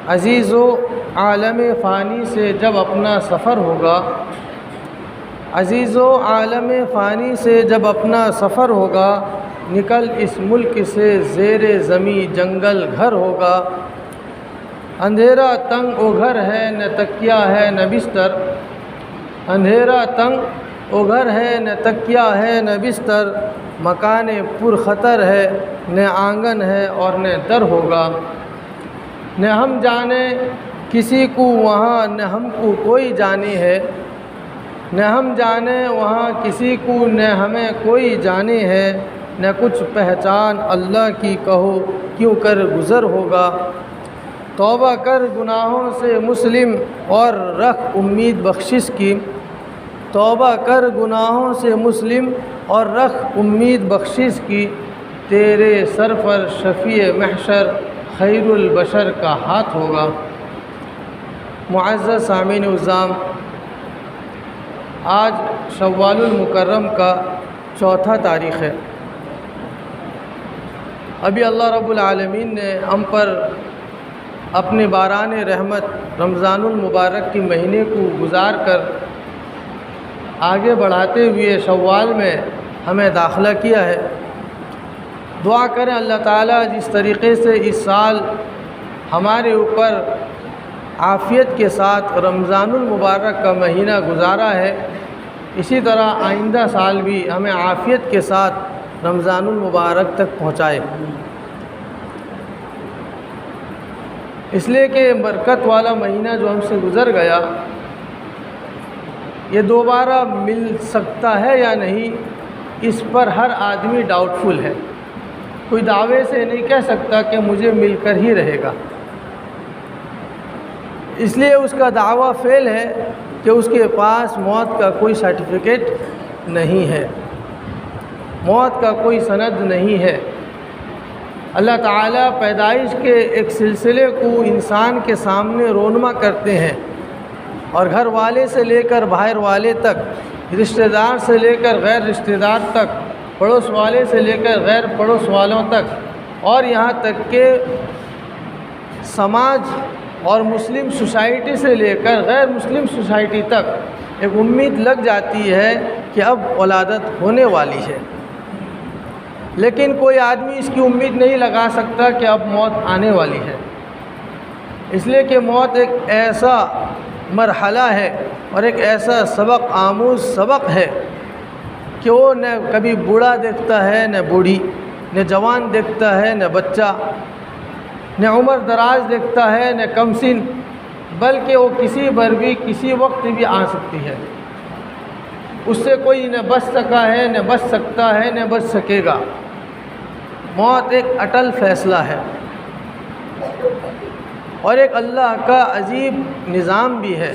عزیزو عالم فانی سے جب اپنا سفر ہوگا، عزیزو عالم فانی سے جب اپنا سفر ہوگا، نکل اس ملک سے زیر زمیں جنگل گھر ہوگا۔ اندھیرا تنگ او گھر ہے نہ تکیہ ہے نہ بستر، اندھیرا تنگ او گھر ہے نہ تکیہ ہے نہ بستر، مکان پر خطر ہے نہ آنگن ہے اور نہ در ہوگا۔ نہ ہم جانے کسی کو وہاں نہ ہم کو کوئی جانے ہے، نہ ہم جانے وہاں کسی کو نہ ہمیں کوئی جانے ہے، نہ کچھ پہچان اللہ کی کہو کیوں کر گزر ہوگا۔ توبہ کر گناہوں سے مسلم اور رکھ امید بخشش کی، توبہ کر گناہوں سے مسلم اور رکھ امید بخشش کی، تیرے سر پر شفیع محشر خیر البشر کا ہاتھ ہوگا۔ معزز سامعین عظام، آج شوال المکرم کا 4 تاریخ ہے۔ ابھی اللہ رب العالمین نے ہم پر اپنے باران رحمت رمضان المبارک کے مہینے کو گزار کر آگے بڑھاتے ہوئے شوال میں ہمیں داخلہ کیا ہے۔ دعا کریں اللہ تعالیٰ جس طریقے سے اس سال ہمارے اوپر عافیت کے ساتھ رمضان المبارک کا مہینہ گزارا ہے، اسی طرح آئندہ سال بھی ہمیں عافیت کے ساتھ رمضان المبارک تک پہنچائے، اس لیے کہ برکت والا مہینہ جو ہم سے گزر گیا یہ دوبارہ مل سکتا ہے یا نہیں، اس پر ہر آدمی ڈاؤٹ فل ہے۔ کوئی دعوے سے نہیں کہہ سکتا کہ مجھے مل کر ہی رہے گا، اس لیے اس کا دعویٰ فیل ہے کہ اس کے پاس موت کا کوئی سرٹیفکیٹ نہیں ہے، موت کا کوئی سند نہیں ہے۔ اللہ تعالیٰ پیدائش کے ایک سلسلے کو انسان کے سامنے رونما کرتے ہیں، اور گھر والے سے لے کر باہر والے تک، رشتہ دار سے لے کر غیر رشتہ دار تک، پڑوس والے سے لے کر غیر پڑوس والوں تک، اور یہاں تک کہ سماج اور مسلم سوسائٹی سے لے کر غیر مسلم سوسائٹی تک ایک امید لگ جاتی ہے کہ اب ولادت ہونے والی ہے، لیکن کوئی آدمی اس کی امید نہیں لگا سکتا کہ اب موت آنے والی ہے، اس لیے کہ موت ایک ایسا مرحلہ ہے اور ایک ایسا سبق آموز سبق ہے کہ وہ نہ کبھی بوڑھا دیکھتا ہے نہ بوڑھی، نہ جوان دیکھتا ہے نہ بچہ، نہ عمر دراز دیکھتا ہے نہ کم سن، بلکہ وہ کسی پر بھی کسی وقت بھی آ سکتی ہے۔ اس سے کوئی نہ بچ سکا ہے نہ بچ سکتا ہے نہ بچ سکے گا۔ موت ایک اٹل فیصلہ ہے اور ایک اللہ کا عجیب نظام بھی ہے،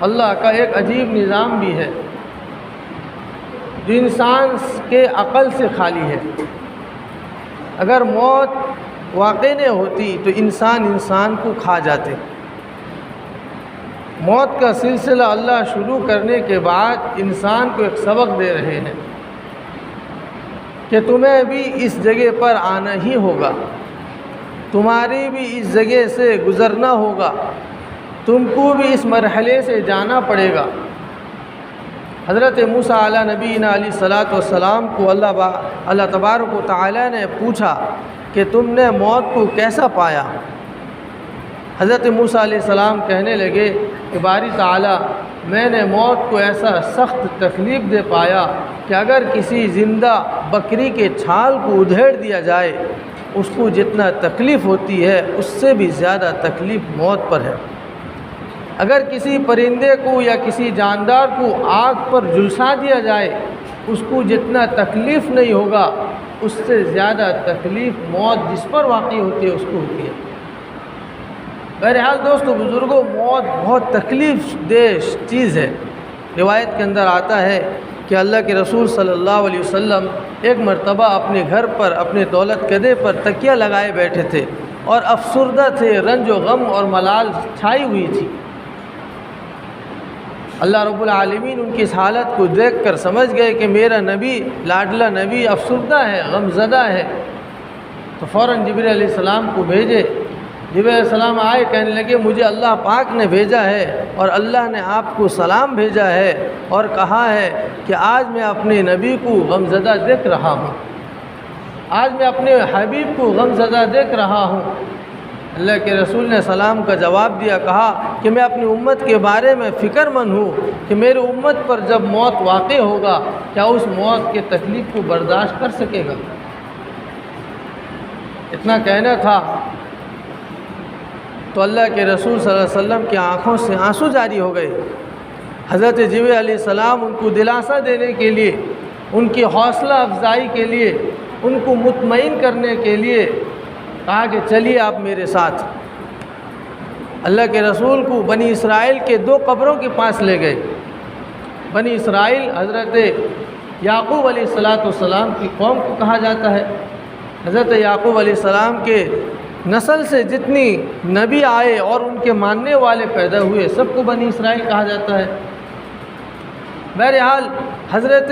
اللہ کا ایک عجیب نظام بھی ہے جو انسان کے عقل سے خالی ہے۔ اگر موت واقع نہ ہوتی تو انسان کو کھا جاتے۔ موت کا سلسلہ اللہ شروع کرنے کے بعد انسان کو ایک سبق دے رہے ہیں کہ تمہیں بھی اس جگہ پر آنا ہی ہوگا، تمہاری بھی اس جگہ سے گزرنا ہوگا، تم کو بھی اس مرحلے سے جانا پڑے گا۔ حضرت موسیٰ علیہ نبینا علیہ الصلاۃ والسلام کو اللہ تبارک و تعالی نے پوچھا کہ تم نے موت کو کیسا پایا؟ حضرت موسیٰ علیہ السلام کہنے لگے کہ باری تعالی، میں نے موت کو ایسا سخت تکلیف دے پایا کہ اگر کسی زندہ بکری کے چھال کو ادھیڑ دیا جائے اس کو جتنا تکلیف ہوتی ہے اس سے بھی زیادہ تکلیف موت پر ہے۔ اگر کسی پرندے کو یا کسی جاندار کو آگ پر جھلسا دیا جائے اس کو جتنا تکلیف نہیں ہوگا اس سے زیادہ تکلیف موت جس پر واقع ہوتی ہے اس کو ہوتی ہے۔ بہرحال دوستو بزرگوں، موت بہت تکلیف دہ چیز ہے۔ روایت کے اندر آتا ہے کہ اللہ کے رسول صلی اللہ علیہ وسلم ایک مرتبہ اپنے گھر پر اپنے دولت کدے پر تکیہ لگائے بیٹھے تھے اور افسردہ تھے، رنج و غم اور ملال چھائی ہوئی تھی۔ اللہ رب العالمین ان کی اس حالت کو دیکھ کر سمجھ گئے کہ میرا نبی، لاڈلا نبی افسردہ ہے، غم زدہ ہے، تو فوراً جبرائیل علیہ السلام کو بھیجے جبرائیل علیہ السلام آئے، کہنے لگے مجھے اللہ پاک نے بھیجا ہے اور اللہ نے آپ کو سلام بھیجا ہے اور کہا ہے کہ آج میں اپنے نبی کو غمزدہ دیکھ رہا ہوں، آج میں اپنے حبیب کو غمزدہ دیکھ رہا ہوں۔ اللہ کے رسول نے سلام کا جواب دیا، کہا کہ میں اپنی امت کے بارے میں فکر مند ہوں کہ میری امت پر جب موت واقع ہوگا کیا اس موت کے تکلیف کو برداشت کر سکے گا۔ اتنا کہنا تھا تو اللہ کے رسول صلی اللہ علیہ وسلم کی آنکھوں سے آنسو جاری ہو گئے۔ حضرت جبرائیل علیہ السلام ان کو دلاسا دینے کے لیے، ان کی حوصلہ افزائی کے لیے، ان کو مطمئن کرنے کے لیے کہا کہ چلیے آپ میرے ساتھ۔ اللہ کے رسول کو بنی اسرائیل کے 2 قبروں کے پاس لے گئے۔ بنی اسرائیل حضرت یعقوب علیہ السلام کی قوم کو کہا جاتا ہے۔ حضرت یعقوب علیہ السلام کے نسل سے جتنی نبی آئے اور ان کے ماننے والے پیدا ہوئے سب کو بنی اسرائیل کہا جاتا ہے۔ بہرحال حضرت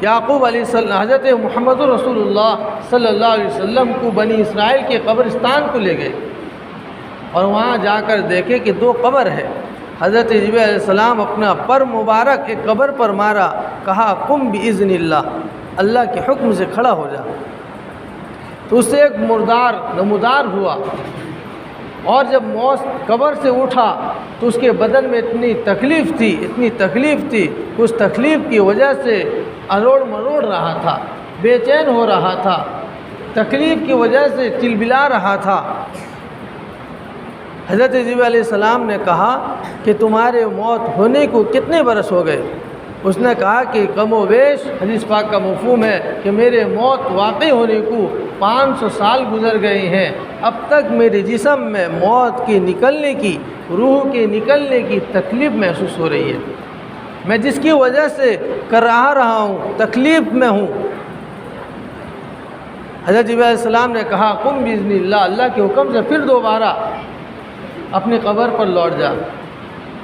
یعقوب علیہ السلام حضرت محمد رسول اللہ صلی اللہ علیہ وسلم کو بنی اسرائیل کے قبرستان کو لے گئے اور وہاں جا کر دیکھے کہ 2 قبر ہے۔ حضرت جبرائیل علیہ السلام اپنا پر مبارک ایک قبر پر مارا، کہا قم باذن اللہ، اللہ کے حکم سے کھڑا ہو جا۔ تو اس سے ایک مردار نمودار ہوا، اور جب موت قبر سے اٹھا تو اس کے بدن میں اتنی تکلیف تھی کہ اس تکلیف کی وجہ سے اروڑ مروڑ رہا تھا، بے چین ہو رہا تھا، تکلیف کی وجہ سے چلبلا رہا تھا۔ حضرت جبرائیل علیہ السلام نے کہا کہ تمہارے موت ہونے کو کتنے برس ہو گئے؟ اس نے کہا کہ کم و بیش حدیث پاک کا مفہوم ہے کہ میرے موت واقع ہونے کو 500 سال گزر گئے ہیں، اب تک میرے جسم میں موت کے نکلنے کی، روح کے نکلنے کی تکلیف محسوس ہو رہی ہے، میں جس کی وجہ سے کر رہا ہوں تکلیف میں ہوں۔ حضرت جبرائیل علیہ السلام نے کہا قم باذن اللہ، اللہ کے حکم سے پھر دوبارہ اپنی قبر پر لوٹ جا۔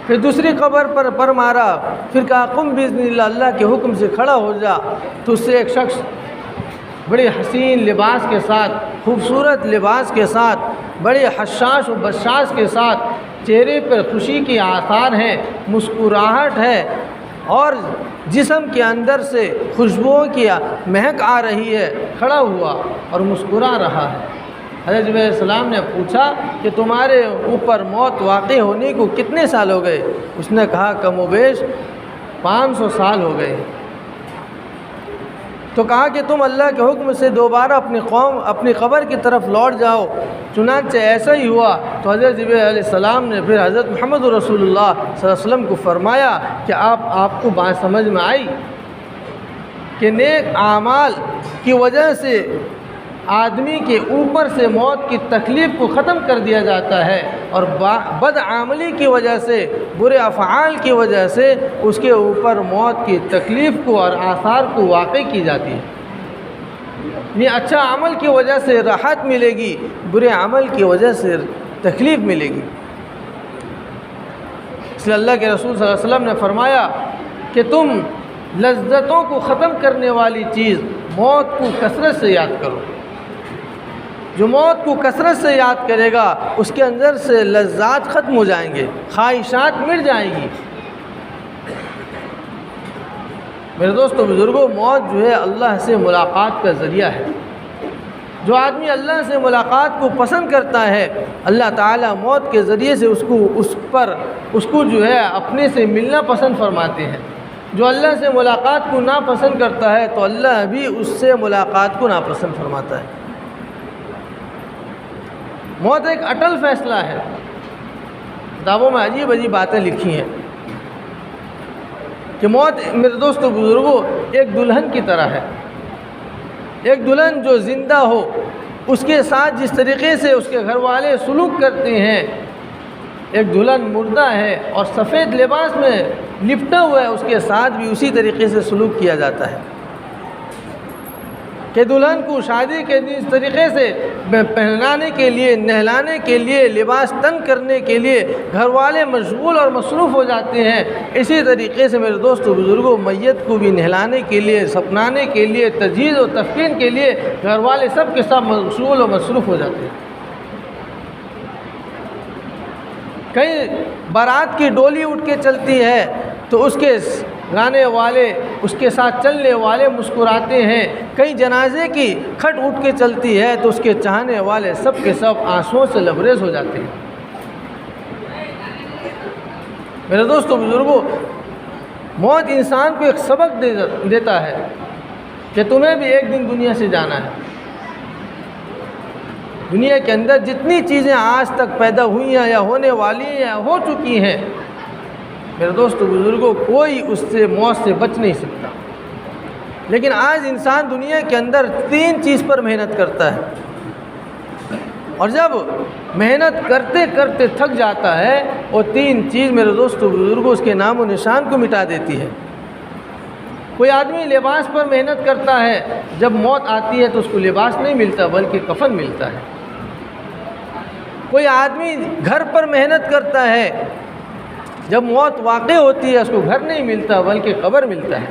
پھر دوسری قبر پر مارا، پھر کہا قم باذن اللہ، اللہ کے حکم سے کھڑا ہو جا۔ تو اس سے ایک شخص بڑے حسین لباس کے ساتھ، خوبصورت لباس کے ساتھ، بڑے حشاش و بشاش کے ساتھ، چہرے پر خوشی کے آثار ہیں، مسکراہٹ ہے اور جسم کے اندر سے خوشبوؤں کی مہک آ رہی ہے، کھڑا ہوا اور مسکرا رہا ہے۔ حضرت جبرائیل علیہ السلام نے پوچھا کہ تمہارے اوپر موت واقع ہونے کو کتنے سال ہو گئے؟ اس نے کہا کم و بیش 500 سال ہو گئے۔ تو کہا کہ تم اللہ کے حکم سے دوبارہ اپنی قبر کی طرف لوٹ جاؤ۔ چنانچہ ایسا ہی ہوا۔ تو حضرت جبرائیل علیہ السلام نے پھر حضرت محمد رسول اللہ صلی اللہ علیہ وسلم کو فرمایا کہ آپ کو بات سمجھ میں آئی کہ نیک اعمال کی وجہ سے آدمی کے اوپر سے موت کی تکلیف کو ختم کر دیا جاتا ہے، اور بد عملی کی وجہ سے، برے افعال کی وجہ سے اس کے اوپر موت کی تکلیف کو اور آثار کو واقع کی جاتی ہے۔ یہ اچھا عمل کی وجہ سے راحت ملے گی، برے عمل کی وجہ سے تکلیف ملے گی۔ اس لیے اللہ کے رسول صلی اللہ علیہ وسلم نے فرمایا کہ تم لذتوں کو ختم کرنے والی چیز موت کو کثرت سے یاد کرو۔ جو موت کو کثرت سے یاد کرے گا اس کے اندر سے لذات ختم ہو جائیں گے، خواہشات مٹ جائیں گی۔ میرے دوستو بزرگوں، موت جو ہے اللہ سے ملاقات کا ذریعہ ہے۔ جو آدمی اللہ سے ملاقات کو پسند کرتا ہے، اللہ تعالیٰ موت کے ذریعے سے اس کو جو ہے اپنے سے ملنا پسند فرماتے ہیں۔ جو اللہ سے ملاقات کو ناپسند کرتا ہے تو اللہ بھی اس سے ملاقات کو ناپسند فرماتا ہے۔ موت ایک اٹل فیصلہ ہے۔ کتابوں میں عجیب عجیب باتیں لکھی ہیں کہ موت میرے دوستو بزرگوں ایک دلہن کی طرح ہے۔ ایک دلہن جو زندہ ہو، اس کے ساتھ جس طریقے سے اس کے گھر والے سلوک کرتے ہیں، ایک دلہن مردہ ہے اور سفید لباس میں لپٹا ہوا ہے، اس کے ساتھ بھی اسی طریقے سے سلوک کیا جاتا ہے کہ دلہن کو شادی کے دن اس طریقے سے پہنانے کے لیے، نہلانے کے لیے، لباس تنگ کرنے کے لیے گھر والے مشغول اور مصروف ہو جاتے ہیں، اسی طریقے سے میرے دوستو بزرگوں میت کو بھی نہلانے کے لیے، سپنانے کے لیے، تجہیز و تفکین کے لیے گھر والے سب کے ساتھ مشغول اور مصروف ہو جاتے ہیں۔ کہیں بارات کی ڈولی اٹھ کے چلتی ہے تو اس کے گانے والے، اس کے ساتھ چلنے والے مسکراتے ہیں، کہیں جنازے کی کھٹ اٹھ کے چلتی ہے تو اس کے چاہنے والے سب کے سب آنسوؤں سے لبریز ہو جاتے ہیں۔ میرے دوستو بزرگوں، موت انسان کو ایک سبق دیتا ہے کہ تمہیں بھی ایک دن دنیا سے جانا ہے۔ دنیا کے اندر جتنی چیزیں آج تک پیدا ہوئی ہیں یا ہونے والی ہیں یا ہو چکی ہیں، میرے دوستو بزرگوں، کوئی اس سے موت سے بچ نہیں سکتا۔ لیکن آج انسان دنیا کے اندر 3 چیز پر محنت کرتا ہے، اور جب محنت کرتے کرتے تھک جاتا ہے وہ 3 چیز میرے دوستو بزرگوں اس کے نام و نشان کو مٹا دیتی ہے۔ کوئی آدمی لباس پر محنت کرتا ہے، جب موت آتی ہے تو اس کو لباس نہیں ملتا بلکہ کفن ملتا ہے۔ کوئی آدمی گھر پر محنت کرتا ہے، جب موت واقع ہوتی ہے اس کو گھر نہیں ملتا بلکہ قبر ملتا ہے۔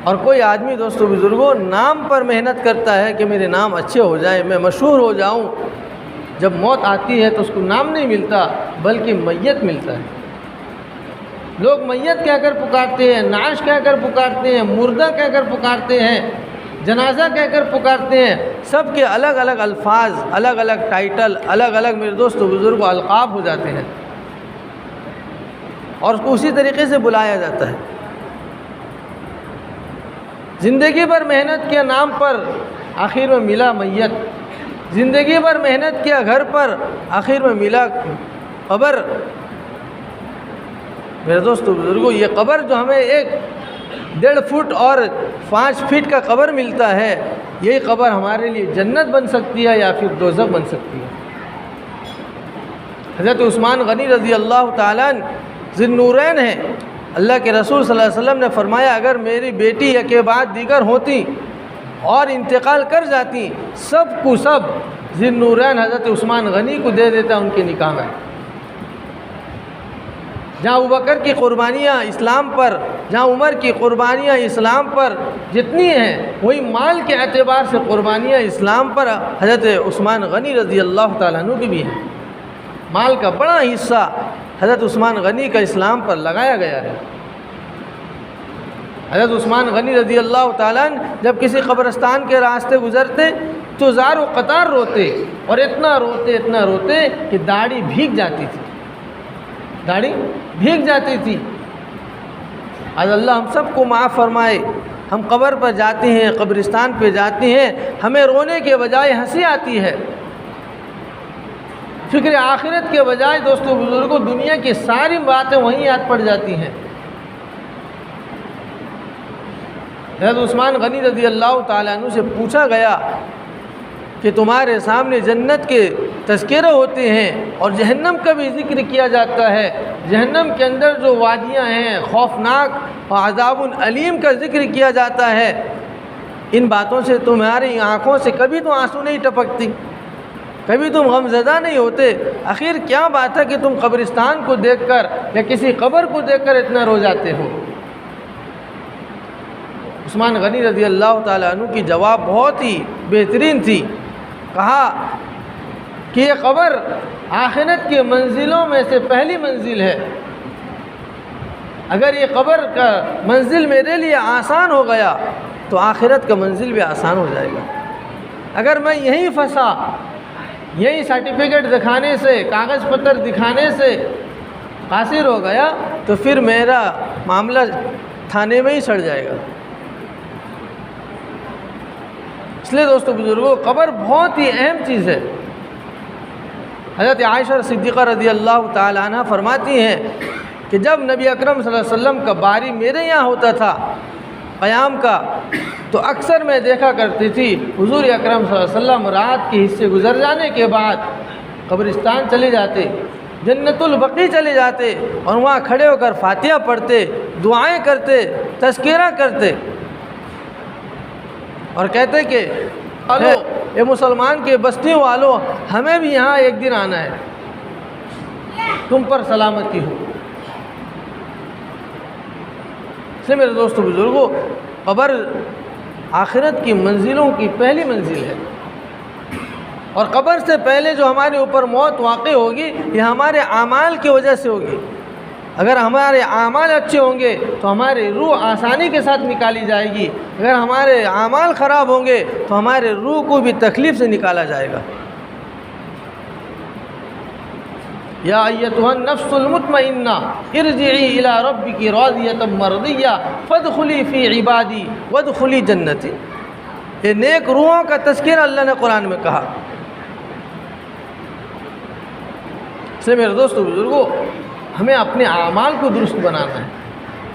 اور کوئی آدمی دوستو بزرگوں نام پر محنت کرتا ہے کہ میرے نام اچھے ہو جائیں، میں مشہور ہو جاؤں، جب موت آتی ہے تو اس کو نام نہیں ملتا بلکہ میت ملتا ہے۔ لوگ میت کہہ کر پکارتے ہیں، نعش کہہ کر پکارتے ہیں، مردہ کہہ کر پکارتے ہیں، جنازہ کہہ کر پکارتے ہیں، سب کے الگ الگ الفاظ، الگ الگ ٹائٹل، الگ الگ میرے دوستو بزرگوں القاب ہو جاتے ہیں، اور اس کو اسی طریقے سے بلایا جاتا ہے۔ زندگی بھر محنت کے نام پر آخر میں ملا میت، زندگی بھر محنت کیا گھر پر، آخر میں ملا قبر۔ میرے دوستو بزرگوں، یہ قبر جو ہمیں 1.5 فٹ اور 5 فٹ کا قبر ملتا ہے، یہی قبر ہمارے لیے جنت بن سکتی ہے یا پھر دوزخ بن سکتی ہے۔ حضرت عثمان غنی رضی اللہ تعالیٰ ذی النورین ہیں، اللہ کے رسول صلی اللہ علیہ وسلم نے فرمایا اگر میری بیٹی یا کے بعد دیگر ہوتی اور انتقال کر جاتی، سب کو سب ذی النورین حضرت عثمان غنی کو دے دیتا ان کے نکاح میں۔ جہاں ابوبکر کی قربانیاں اسلام پر، جہاں عمر کی قربانیاں اسلام پر جتنی ہیں، وہی مال کے اعتبار سے قربانیاں اسلام پر حضرت عثمان غنی رضی اللہ تعالیٰ عنہ کی بھی ہیں۔ مال کا بڑا حصہ حضرت عثمان غنی کا اسلام پر لگایا گیا ہے۔ حضرت عثمان غنی رضی اللہ تعالیٰ عنہ جب کسی قبرستان کے راستے گزرتے تو زار و قطار روتے، اور اتنا روتے کہ داڑھی بھیگ جاتی تھی، داڑھی بھیگ جاتی تھی۔ آج اللہ ہم سب کو معاف فرمائے، ہم قبر پر جاتے ہیں، قبرستان پہ جاتے ہیں، ہمیں رونے کے بجائے ہنسی آتی ہے، فکر آخرت کے بجائے دوستو بزرگوں دنیا کی ساری باتیں وہیں یاد پڑ جاتی ہیں۔ حضرت عثمان غنی رضی اللہ تعالیٰ عنہ سے پوچھا گیا کہ تمہارے سامنے جنت کے تذکرے ہوتے ہیں اور جہنم کا بھی ذکر کیا جاتا ہے، جہنم کے اندر جو وادیاں ہیں خوفناک اور عذاب علیم کا ذکر کیا جاتا ہے، ان باتوں سے تمہاری آنکھوں سے کبھی تو آنسو نہیں ٹپکتی، کبھی تم غمزدہ نہیں ہوتے، آخر کیا بات ہے کہ تم قبرستان کو دیکھ کر یا کسی قبر کو دیکھ کر اتنا رو جاتے ہو؟ عثمان غنی رضی اللہ تعالیٰ عنہ کی جواب بہت ہی بہترین تھی۔ کہا کہ یہ قبر آخرت کی منزلوں میں سے پہلی منزل ہے، اگر یہ قبر کا منزل میرے لیے آسان ہو گیا تو آخرت کا منزل بھی آسان ہو جائے گا۔ اگر میں یہیں پھنسا، یہی سرٹیفکیٹ دکھانے سے، کاغذ پتر دکھانے سے قاصر ہو گیا تو پھر میرا معاملہ تھانے میں ہی سڑ جائے گا۔ اس لیے دوستو بزرگوں قبر بہت ہی اہم چیز ہے۔ حضرت عائشہ صدیقہ رضی اللہ تعالی عنہ فرماتی ہیں کہ جب نبی اکرم صلی اللہ علیہ وسلم کا باری میرے یہاں ہوتا تھا قیام کا، تو اکثر میں دیکھا کرتی تھی حضور اکرم صلی اللہ علیہ وسلم رات کے حصے گزر جانے کے بعد قبرستان چلے جاتے، جنت البقیع چلے جاتے اور وہاں کھڑے ہو کر فاتحہ پڑھتے، دعائیں کرتے، تذکرہ کرتے اور کہتے کہ ہلو اے مسلمان کے بستی والوں، ہمیں بھی یہاں ایک دن آنا ہے، تم پر سلامتی ہو۔ اس لیے میرے دوستو بزرگوں قبر آخرت کی منزلوں کی پہلی منزل ہے، اور قبر سے پہلے جو ہمارے اوپر موت واقع ہوگی یہ ہمارے اعمال کی وجہ سے ہوگی۔ اگر ہمارے اعمال اچھے ہوں گے تو ہماری روح آسانی کے ساتھ نکالی جائے گی، اگر ہمارے اعمال خراب ہوں گے تو ہمارے روح کو بھی تکلیف سے نکالا جائے گا۔ یا ایتھا النفس المطمئنہ ارجعی الی ربک راضیۃ مرضیہ فادخلی فی عبادی وادخلی جنتی۔ یہ نیک روحوں کا تذکرہ اللہ نے قرآن میں کہا۔ اس لیے میرے دوستو بزرگوں، ہمیں اپنے اعمال کو درست بنانا ہے،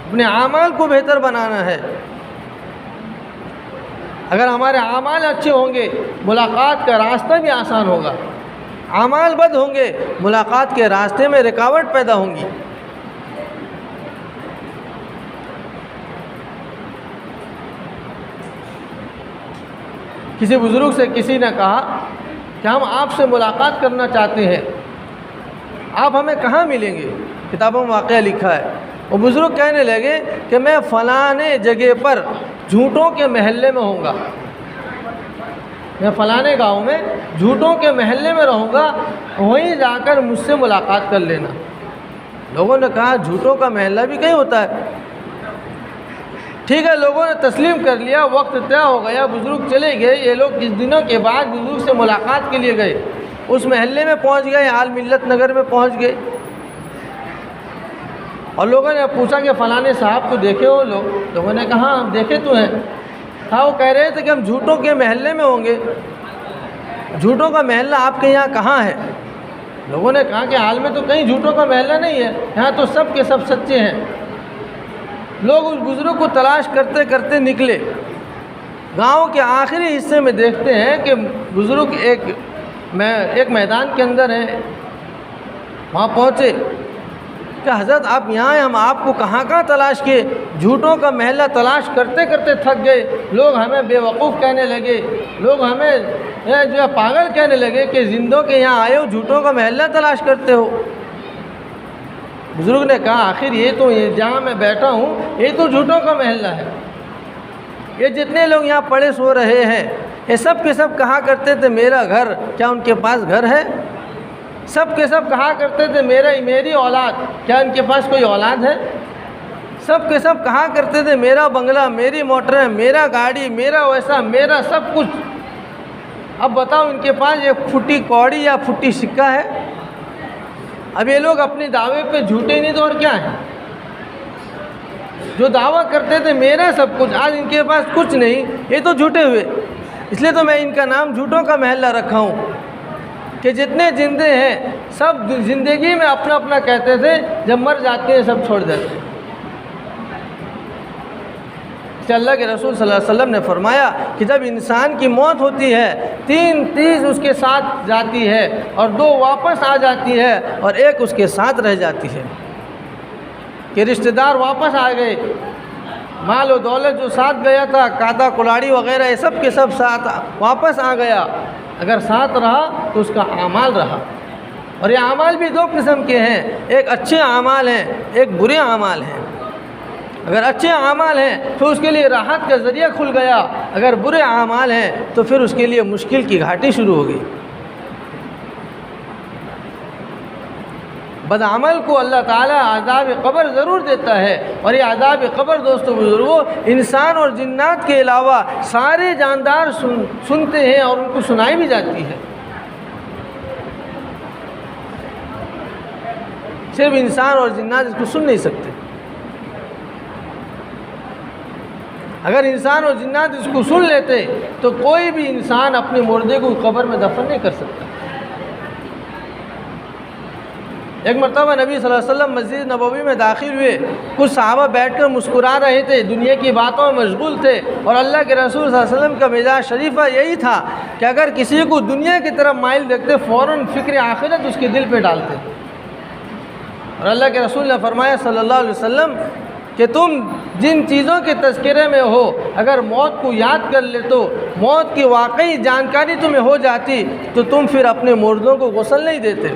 اپنے اعمال کو بہتر بنانا ہے۔ اگر ہمارے اعمال اچھے ہوں گے ملاقات کا راستہ بھی آسان ہوگا، اعمال بد ہوں گے ملاقات کے راستے میں رکاوٹ پیدا ہوں گی۔ کسی بزرگ سے کسی نے کہا کہ ہم آپ سے ملاقات کرنا چاہتے ہیں، آپ ہمیں کہاں ملیں گے؟ کتابوں میں واقعہ لکھا ہے۔ وہ بزرگ کہنے لگے کہ میں فلانے جگہ پر جھوٹوں کے محلے میں ہوں گا، میں فلانے گاؤں میں جھوٹوں کے محلے میں رہوں گا، وہیں جا کر مجھ سے ملاقات کر لینا۔ لوگوں نے کہا جھوٹوں کا محلہ بھی کہیں ہوتا ہے؟ ٹھیک ہے، لوگوں نے تسلیم کر لیا، وقت طے ہو گیا، بزرگ چلے گئے۔ یہ لوگ کچھ دنوں کے بعد بزرگ سے ملاقات کے لیے گئے، اس محلے میں پہنچ گئے، آل ملت نگر میں پہنچ گئے، اور لوگوں نے پوچھا کہ فلانے صاحب کو دیکھے ہو؟ لوگوں نے کہا ہم دیکھے تو ہیں۔ وہ کہہ رہے تھے کہ ہم جھوٹوں کے محلے میں ہوں گے۔ جھوٹوں کا محلہ آپ کے یہاں کہاں ہے؟ لوگوں نے کہا کہ حال میں تو کہیں جھوٹوں کا محلہ نہیں ہے، یہاں تو سب کے سب سچے ہیں۔ لوگ اس بزرگ کو تلاش کرتے کرتے نکلے، گاؤں کے آخری حصے میں دیکھتے ہیں کہ بزرگ ایک میدان کے اندر ہیں۔ وہاں پہنچے کہ حضرت آپ یہاں ہیں، ہم آپ کو کہاں کہاں تلاش کیے، جھوٹوں کا محلہ تلاش کرتے کرتے تھک گئے۔ لوگ ہمیں بے وقوف کہنے لگے، لوگ ہمیں جو ہے پاگل کہنے لگے کہ زندوں کے یہاں آئے ہو، جھوٹوں کا محلہ تلاش کرتے ہو۔ بزرگ نے کہا آخر یہ جہاں میں بیٹھا ہوں یہ تو جھوٹوں کا محلہ ہے۔ یہ جتنے لوگ یہاں پڑے سو رہے ہیں یہ سب کے سب کہا کرتے تھے میرا گھر، کیا ان کے پاس گھر ہے؟ سب کے سب کہا کرتے تھے میری اولاد، کیا ان کے پاس کوئی اولاد ہے؟ سب کے سب کہا کرتے تھے میرا بنگلہ، میری موٹریں، میرا گاڑی، میرا ویسا، میرا سب کچھ۔ اب بتاؤ ان کے پاس ایک پھٹی کوڑی یا پھٹی سکہ ہے؟ اب یہ لوگ اپنے دعوے پہ جھوٹے نہیں تو اور کیا ہیں؟ جو دعویٰ کرتے تھے میرا سب کچھ، آج ان کے پاس کچھ نہیں، یہ تو جھوٹے ہوئے۔ اس لیے تو میں ان کا نام جھوٹوں کا محلہ رکھا ہوں کہ جتنے زندے ہیں سب زندگی میں اپنا اپنا کہتے تھے، جب مر جاتے ہیں سب چھوڑ دیتے ہیں۔ کہ اللہ کے رسول صلی اللہ علیہ وسلم نے فرمایا کہ جب انسان کی موت ہوتی ہے 3 چیز اس کے ساتھ جاتی ہے اور 2 واپس آ جاتی ہے اور 1 اس کے ساتھ رہ جاتی ہے۔ کہ رشتہ دار واپس آ گئے، مال و دولت جو ساتھ گیا تھا، کادا کلاڑی وغیرہ یہ سب کے سب ساتھ واپس آ گیا۔ اگر ساتھ رہا تو اس کا اعمال رہا، اور یہ اعمال بھی 2 قسم کے ہیں، ایک اچھے اعمال ہیں، ایک برے اعمال ہیں۔ اگر اچھے اعمال ہیں تو اس کے لیے راحت کا ذریعہ کھل گیا، اگر برے اعمال ہیں تو پھر اس کے لیے مشکل کی گھاٹی شروع ہو گئی۔ بدعمل کو اللہ تعالیٰ عذاب قبر ضرور دیتا ہے، اور یہ عذاب قبر دوستو بزرگوں انسان اور جنات کے علاوہ سارے جاندار سنتے ہیں اور ان کو سنائی بھی جاتی ہے۔ صرف انسان اور جنات اس کو سن نہیں سکتے۔ اگر انسان اور جنات اس کو سن لیتے تو کوئی بھی انسان اپنے مردے کو قبر میں دفن نہیں کر سکتا۔ ایک مرتبہ نبی صلی اللہ علیہ وسلم مسجد نبوی میں داخل ہوئے، کچھ صحابہ بیٹھ کر مسکرا رہے تھے، دنیا کی باتوں میں مشغول تھے، اور اللہ کے رسول صلی اللہ علیہ وسلم کا مزاج شریفہ یہی تھا کہ اگر کسی کو دنیا کی طرف مائل دیکھتے فوراً فکر آخرت اس کے دل پہ ڈالتے۔ اور اللہ کے رسول نے فرمایا صلی اللہ علیہ وسلم کہ تم جن چیزوں کے تذکرے میں ہو اگر موت کو یاد کر لے تو موت کی واقعی جانکاری تمہیں ہو جاتی تو تم پھر اپنے مردوں کو غسل نہیں دیتے۔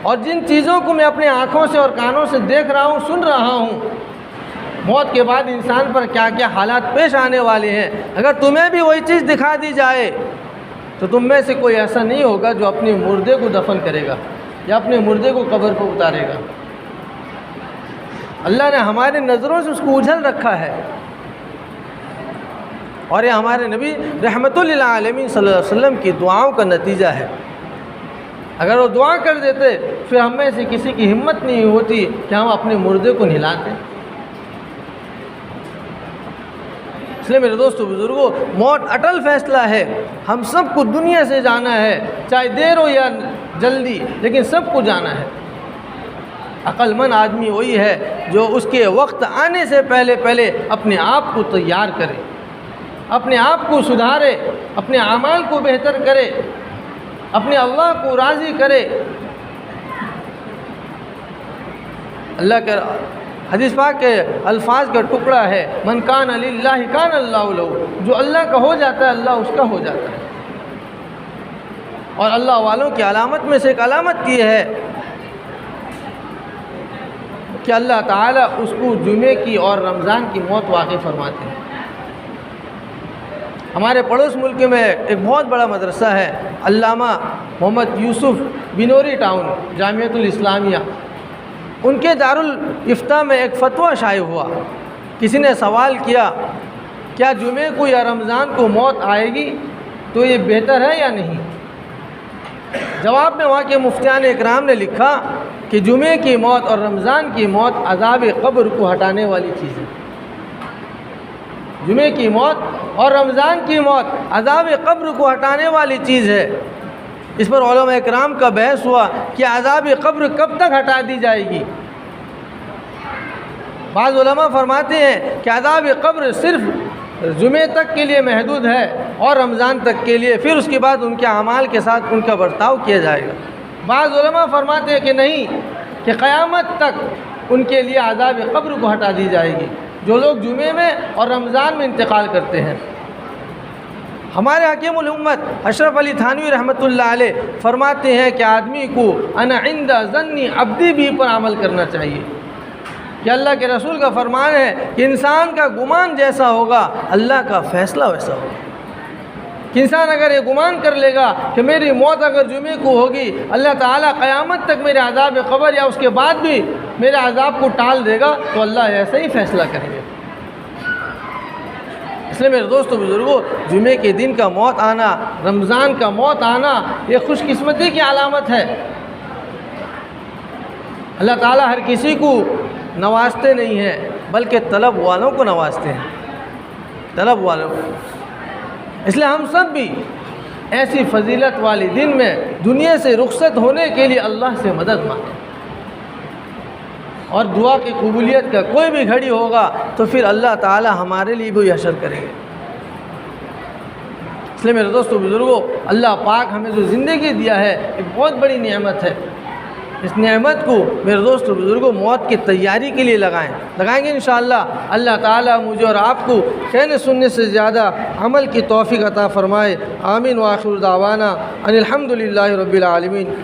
اور جن چیزوں کو میں اپنے آنکھوں سے اور کانوں سے دیکھ رہا ہوں، سن رہا ہوں، موت کے بعد انسان پر کیا کیا حالات پیش آنے والے ہیں، اگر تمہیں بھی وہی چیز دکھا دی جائے تو تم میں سے کوئی ایسا نہیں ہوگا جو اپنے مردے کو دفن کرے گا یا اپنے مردے کو قبر پر اتارے گا۔ اللہ نے ہمارے نظروں سے اس کو اجھل رکھا ہے، اور یہ ہمارے نبی رحمت للعالمین صلی اللہ علیہ وسلم کی دعاؤں کا نتیجہ ہے۔ اگر وہ دعا کر دیتے پھر ہم میں سے کسی کی ہمت نہیں ہوتی کہ ہم اپنے مردے کو نہلاتے۔ اس لیے میرے دوستو بزرگوں، موت اٹل فیصلہ ہے، ہم سب کو دنیا سے جانا ہے، چاہے دیر ہو یا جلدی، لیکن سب کو جانا ہے۔ عقل مند آدمی وہی ہے جو اس کے وقت آنے سے پہلے اپنے آپ کو تیار کرے، اپنے آپ کو سدھارے، اپنے اعمال کو بہتر کرے، اپنے اللہ کو راضی کرے۔ اللہ کے حدیث پاک کے الفاظ کا ٹکڑا ہے، من کان للہ کان اللہ لہ، جو اللہ کا ہو جاتا ہے اللہ اس کا ہو جاتا ہے۔ اور اللہ والوں کی علامت میں سے ایک علامت یہ ہے کہ اللہ تعالیٰ اس کو جمعے کی اور رمضان کی موت واقع فرماتے ہیں۔ ہمارے پڑوس ملک میں ایک بہت بڑا مدرسہ ہے، علامہ محمد یوسف بنوری ٹاؤن جامعۃ الاسلامیہ، ان کے دارالافتاء میں ایک فتویٰ شائع ہوا۔ کسی نے سوال کیا کیا جمعے کو یا رمضان کو موت آئے گی تو یہ بہتر ہے یا نہیں؟ جواب میں وہاں کے مفتیان اکرام نے لکھا کہ جمعے کی موت اور رمضان کی موت عذاب قبر کو ہٹانے والی چیز ہے۔ جمعے کی موت اور رمضان کی موت عذاب قبر کو ہٹانے والی چیز ہے۔ اس پر علماء اکرام کا بحث ہوا کہ عذاب قبر کب تک ہٹا دی جائے گی۔ بعض علماء فرماتے ہیں کہ عذاب قبر صرف جمعے تک کے لیے محدود ہے اور رمضان تک کے لیے، پھر اس کے بعد ان کے اعمال کے ساتھ ان کا برتاؤ کیا جائے گا۔ بعض علماء فرماتے ہیں کہ نہیں، کہ قیامت تک ان کے لیے عذاب قبر کو ہٹا دی جائے گی جو لوگ جمعے میں اور رمضان میں انتقال کرتے ہیں۔ ہمارے حکیم الامت اشرف علی تھانوی رحمۃ اللہ علیہ فرماتے ہیں کہ آدمی کو انا عند ظن عبدی بھی پر عمل کرنا چاہیے، کہ اللہ کے رسول کا فرمان ہے کہ انسان کا گمان جیسا ہوگا اللہ کا فیصلہ ویسا ہوگا۔ کہ انسان اگر یہ گمان کر لے گا کہ میری موت اگر جمعے کو ہوگی، اللہ تعالیٰ قیامت تک میرے عذاب قبر یا اس کے بعد بھی میرے عذاب کو ٹال دے گا، تو اللہ ایسا ہی فیصلہ کریں گے۔ اس لیے میرے دوستو بزرگوں، جمعے کے دن کا موت آنا، رمضان کا موت آنا، یہ خوش قسمتی کی علامت ہے۔ اللہ تعالیٰ ہر کسی کو نوازتے نہیں ہیں بلکہ طلب والوں کو نوازتے ہیں، طلب والوں کو۔ اس لیے ہم سب بھی ایسی فضیلت والی دن میں دنیا سے رخصت ہونے کے لیے اللہ سے مدد مانگیں، اور دعا کی قبولیت کا کوئی بھی گھڑی ہوگا تو پھر اللہ تعالی ہمارے لیے بھی حشر کریں گے۔ اس لیے میرے دوستو بزرگوں، اللہ پاک ہمیں جو زندگی دیا ہے ایک بہت بڑی نعمت ہے۔ اس نعمت کو میرے دوستو بزرگوں موت کی تیاری کے لیے لگائیں گے انشاءاللہ۔ اللہ تعالیٰ مجھے اور آپ کو کہنے سننے سے زیادہ عمل کی توفیق عطا فرمائے۔ آمین وآخر دعوانا ان الحمد للہ رب العالمین۔